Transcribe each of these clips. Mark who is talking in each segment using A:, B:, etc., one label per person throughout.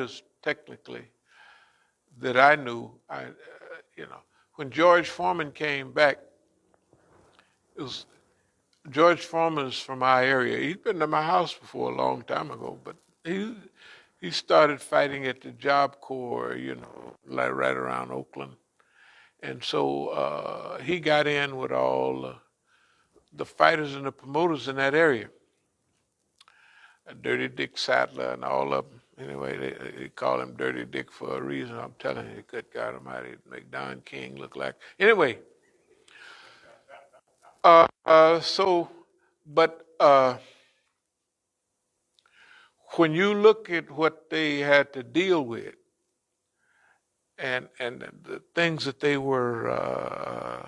A: fighters technically that I knew. When George Foreman came back, George Foreman's from our area. He'd been to my house before a long time ago, but he started fighting at the Job Corps, like right around Oakland. And so he got in with all the fighters and the promoters in that area. Dirty Dick Sattler and all of them. Anyway, they call him Dirty Dick for a reason. I'm telling you, good God Almighty, make Don King look like. Anyway, when you look at what they had to deal with and the things that they were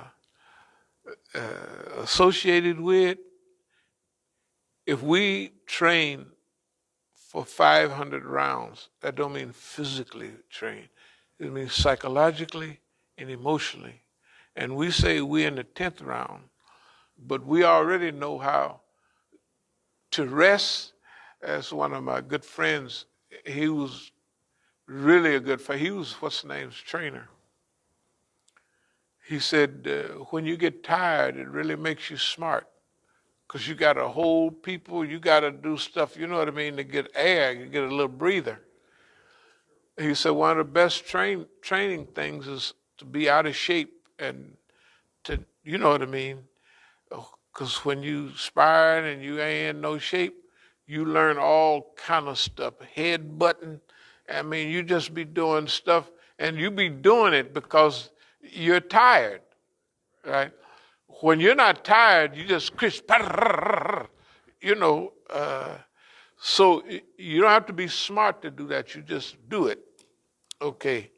A: associated with, if we train for 500 rounds, that don't mean physically train. It means psychologically and emotionally. And we say we're in the 10th round, but we already know how to rest. As one of my good friends, he was really a good friend. He was trainer. He said, when you get tired, it really makes you smart. Because you got to hold people, you got to do stuff, you know what I mean, to get air, you get a little breather. He said one of the best training things is to be out of shape and to, you know what I mean, because when you sparring and you ain't in no shape, you learn all kind of stuff, head button. I mean, you just be doing stuff and you be doing it because you're tired, right? When you're not tired, you just crisp, so you don't have to be smart to do that. You just do it. Okay.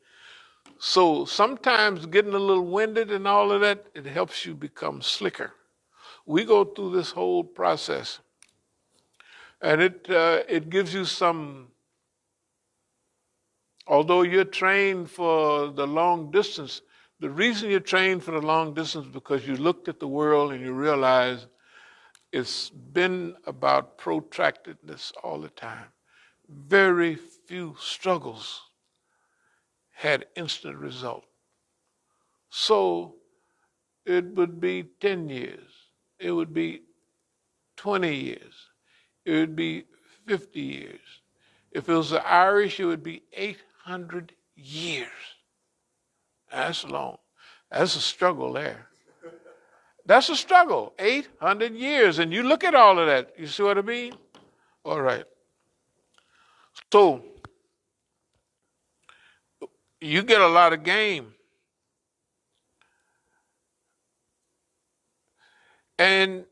A: So sometimes getting a little winded and all of that, it helps you become slicker. We go through this whole process, and it gives you some. Although you're trained for the long distance, the reason you're trained for the long distance is because you looked at the world and you realize it's been about protractedness all the time. Very few struggles had instant result. So it would be 10 years. It would be 20 years. It would be 50 years. If it was the Irish, it would be 800 years. That's long. That's a struggle there. That's a struggle, 800 years. And you look at all of that. You see what I mean? All right. So you get a lot of game. And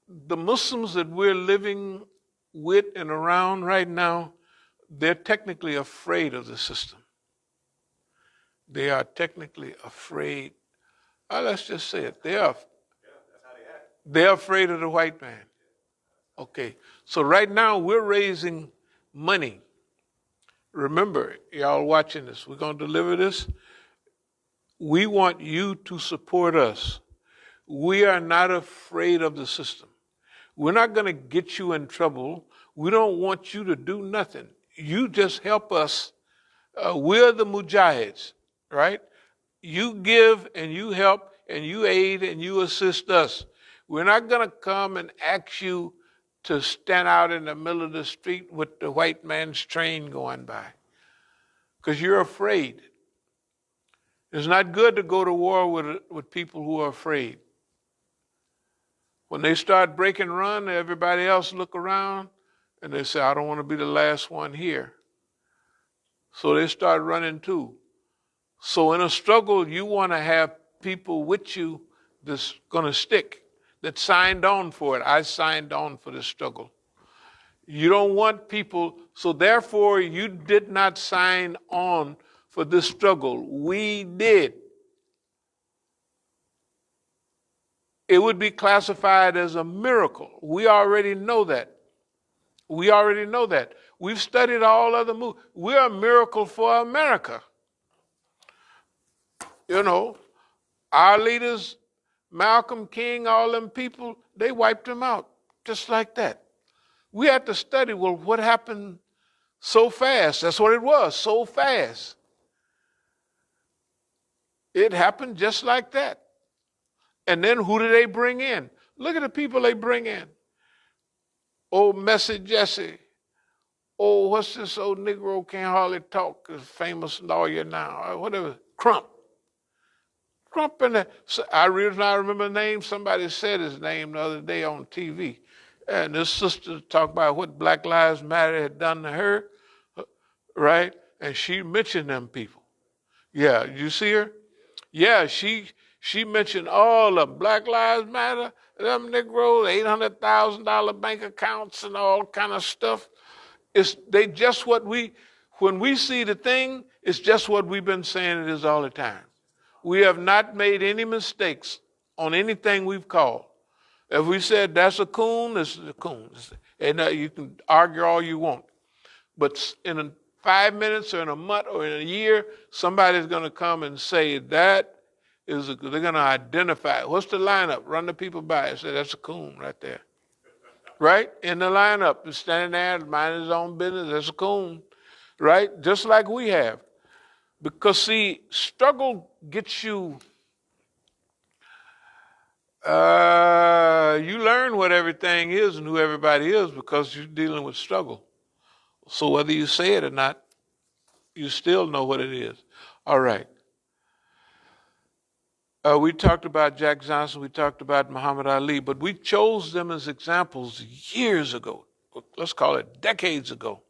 A: the Muslims that we're living with and around right now, they're technically afraid of the system. They are technically afraid. Let's just say it. They're afraid of the white man. Okay. So right now we're raising money. Remember, y'all watching this. We're going to deliver this. We want you to support us. We are not afraid of the system. We're not going to get you in trouble. We don't want you to do nothing. You just help us. We're the mujahids, right? You give and you help and you aid and you assist us. We're not going to come and ask you to stand out in the middle of the street with the white man's train going by because you're afraid. It's not good to go to war with people who are afraid. When they start breaking run, everybody else look around and they say, I don't want to be the last one here. So they start running too. So in a struggle, you want to have people with you that's going to stick, that signed on for it. I signed on for this struggle. You don't want people, so therefore you did not sign on for this struggle. We did. It would be classified as a miracle. We already know that. We already know that. We've studied all other movies. We're a miracle for America. You know, our leaders, Malcolm King, all them people, they wiped them out just like that. We had to study, well, what happened So fast. That's what it was, so fast. It happened just like that. And then who do they bring in? Look at the people they bring in. Old Messy Jesse. Oh, what's this old Negro can't hardly talk, a famous lawyer now, or whatever, Crump. Crump and I remember the name, somebody said his name the other day on TV. And this sister talked about what Black Lives Matter had done to her, right? And she mentioned them people. Yeah, you see her? Yeah, she mentioned all of Black Lives Matter, them Negroes, $800,000 bank accounts and all kind of stuff. When we see the thing, it's just what we've been saying it is all the time. We have not made any mistakes on anything we've called. If we said that's a coon, this is a coon. And you can argue all you want. But in 5 minutes or in a month or in a year, somebody's going to come and say they're going to identify. What's the lineup? Run the people by and say that's a coon right there. Right? In the lineup, he's standing there, minding his own business, that's a coon. Right? Just like we have. Because, see, struggle gets you, you learn what everything is and who everybody is because you're dealing with struggle. So whether you say it or not, you still know what it is. All right. We talked about Jack Johnson, we talked about Muhammad Ali, but we chose them as examples years ago. Let's call it decades ago.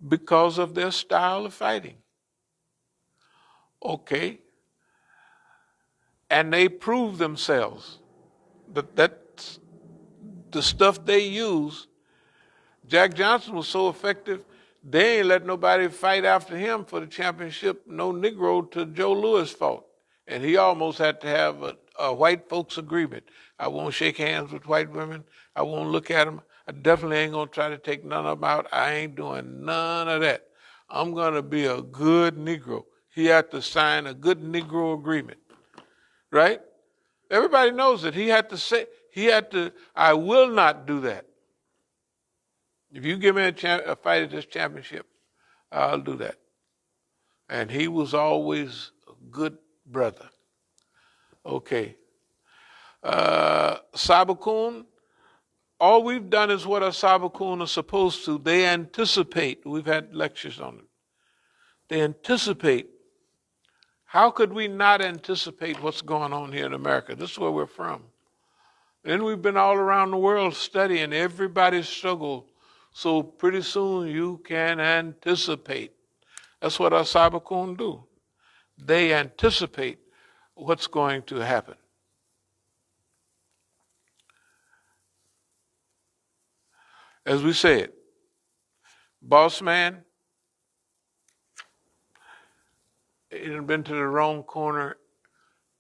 A: Because of their style of fighting. Okay. And they prove themselves. That's the stuff they use. Jack Johnson was so effective, they ain't let nobody fight after him for the championship. No Negro till Joe Louis fought. And he almost had to have a white folks agreement. I won't shake hands with white women. I won't look at them. I definitely ain't going to try to take none of them out. I ain't doing none of that. I'm going to be a good Negro. He had to sign a good Negro agreement. Right? Everybody knows it. He had to, I will not do that. If you give me a fight at this championship, I'll do that. And he was always a good brother. Okay. As-Sabiqun, all we've done is what As-Sabiqun are supposed to. They anticipate. We've had lectures on it. They anticipate. How could we not anticipate what's going on here in America? This is where we're from. Then we've been all around the world studying everybody's struggle. So pretty soon you can anticipate. That's what As-Sabiqun do. They anticipate what's going to happen. As we said, boss man, it had been to the wrong corner.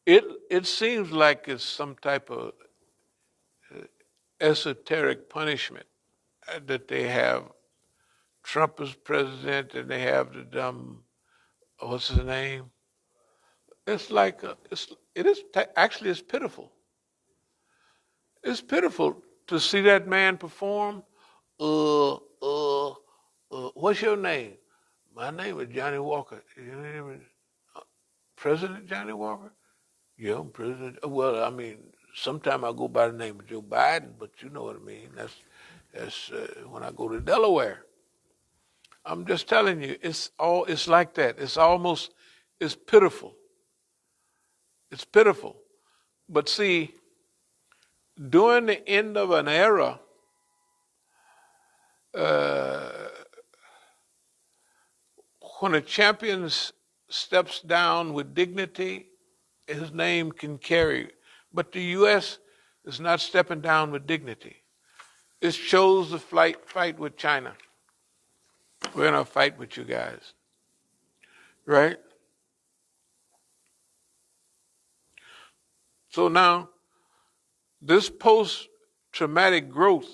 A: It seems like it's some type of esoteric punishment that they have. Trump is president, and they have the dumb, what's his name? It's like actually it's pitiful. It's pitiful to see that man perform. What's your name? My name is Johnny Walker. Your name is President Johnny Walker? Yeah, I'm president. Well, I mean, sometime I go by the name of Joe Biden, but you know what I mean. That's when I go to Delaware. I'm just telling you, it's like that. It's pitiful. It's pitiful. But see, during the end of an era, when a champion steps down with dignity, his name can carry. But the U.S. is not stepping down with dignity. It chose to fight with China. We're going to fight with you guys. Right? So now, this post-traumatic growth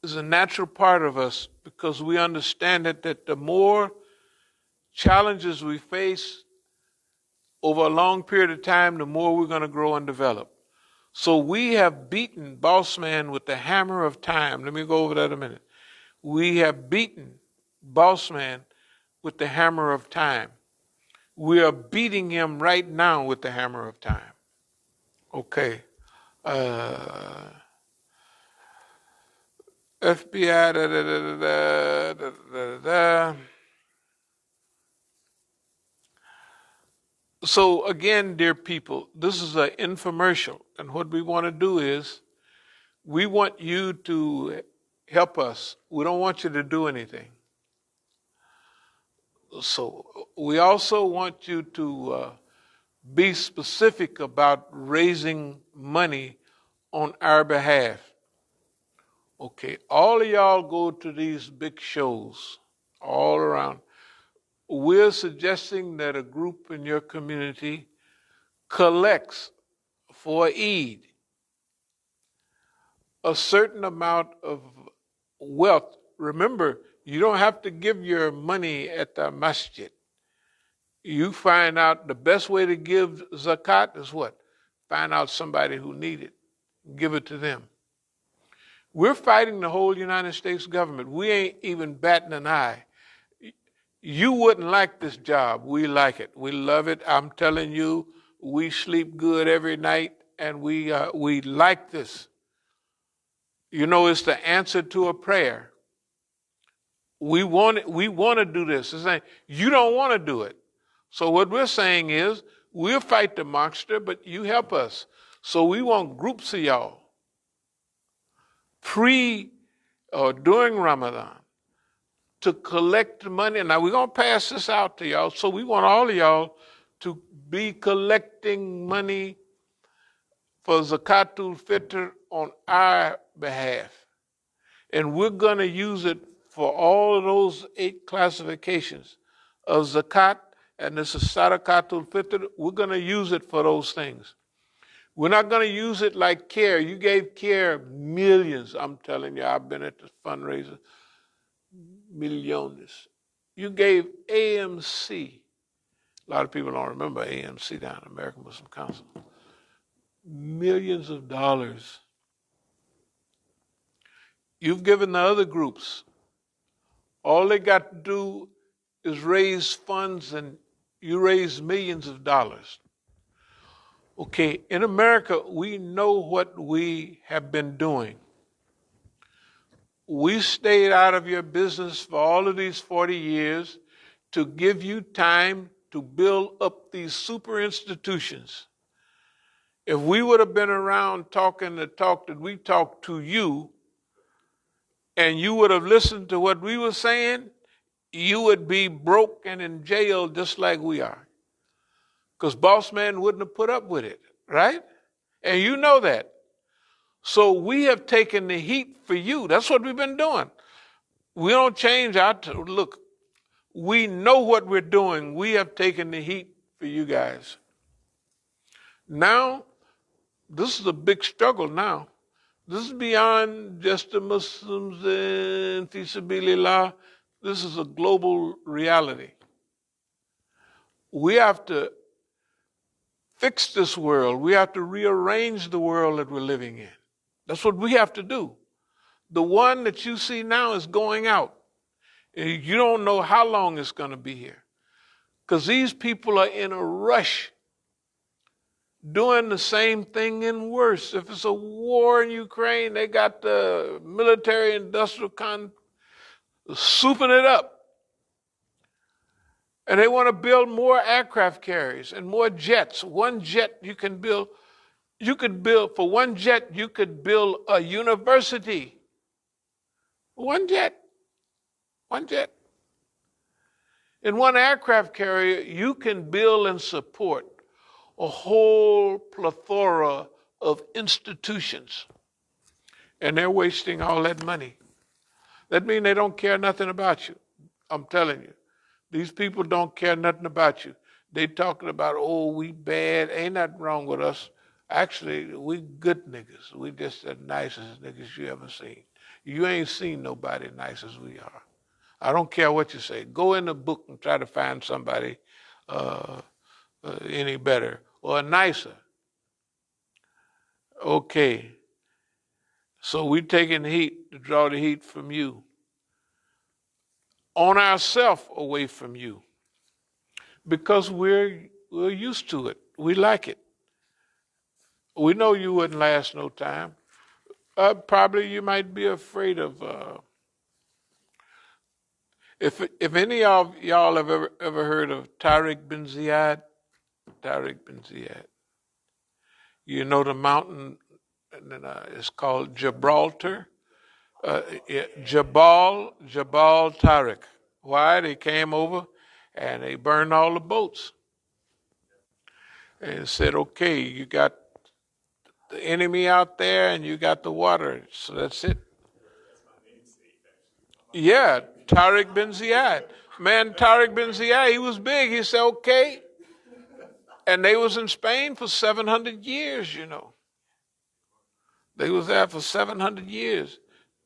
A: is a natural part of us because we understand that the more challenges we face over a long period of time, the more we're going to grow and develop. So we have beaten boss man with the hammer of time. Let me go over that a minute. We have beaten boss man with the hammer of time. We are beating him right now with the hammer of time. Okay. FBI, da, da, da, da, da, da, da. So again, dear people, this is an infomercial. And what we want to do is we want you to help us. We don't want you to do anything. So we also want you to be specific about raising money on our behalf. Okay, all of y'all go to these big shows all around. We're suggesting that a group in your community collects for Eid a certain amount of wealth. Remember, you don't have to give your money at the Masjid. You find out the best way to give zakat is what? Find out somebody who needs it. Give it to them. We're fighting the whole United States government. We ain't even batting an eye. You wouldn't like this job. We like it. We love it. I'm telling you, we sleep good every night, and we like this. You know, it's the answer to a prayer. We want to do this. It's like, you don't want to do it. So what we're saying is, we'll fight the monster, but you help us. So we want groups of y'all, pre or during Ramadan, to collect money. Now we're going to pass this out to y'all. So we want all of y'all to be collecting money for Zakatul Fitr on our behalf. And we're going to use it for all of those 8 classifications of zakat, and this is sadaqatul fitr. We're going to use it for those things. We're not going to use it like CARE. You gave CARE millions. I'm telling you, I've been at the fundraiser, millions. You gave AMC. A lot of people don't remember AMC down in American Muslim Council. Millions of dollars. You've given the other groups. All they got to do is raise funds, and you raise millions of dollars. Okay, in America, we know what we have been doing. We stayed out of your business for all of these 40 years to give you time to build up these super institutions. If we would have been around talking the talk that we talked to you, and you would have listened to what we were saying, you would be broke and in jail just like we are. Because boss man wouldn't have put up with it, right? And you know that. So we have taken the heat for you. That's what we've been doing. We don't change our, look, we know what we're doing. We have taken the heat for you guys. Now, this is a big struggle now. This is beyond just the Muslims and fi sabilillah. This is a global reality. We have to fix this world. We have to rearrange the world that we're living in. That's what we have to do. The one that you see now is going out. And you don't know how long it's going to be here. Because these people are in a rush, doing the same thing and worse. If it's a war in Ukraine, they got the military-industrial souping it up. And they want to build more aircraft carriers and more jets. One jet you can build, for one jet, you could build a university. One jet. In one aircraft carrier, you can build and support a whole plethora of institutions. And they're wasting all that money. That means they don't care nothing about you. I'm telling you. These people don't care nothing about you. They talking about, oh, we bad. Ain't nothing wrong with us. Actually, we good niggas. We just the nicest niggas you ever seen. You ain't seen nobody nice as we are. I don't care what you say. Go in the book and try to find somebody any better or nicer. Okay. So we're taking heat to draw the heat from you. on ourselves away from you because we're used to it. We like it. We know you wouldn't last no time. Probably you might be afraid of. If any of y'all have ever heard of Tariq bin Ziyad, Tariq bin Ziyad, you know the mountain, it's called Gibraltar. Jabal Tariq. Why? They came over and they burned all the boats and said, okay, you got the enemy out there and you got the water, so that's it. Yeah, Tariq bin Ziyad. Man, Tariq bin Ziyad, he was big. He said, okay. And they was in Spain for 700 years, you know. They was there for 700 years.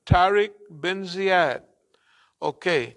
A: Tariq bin Ziyad. Okay.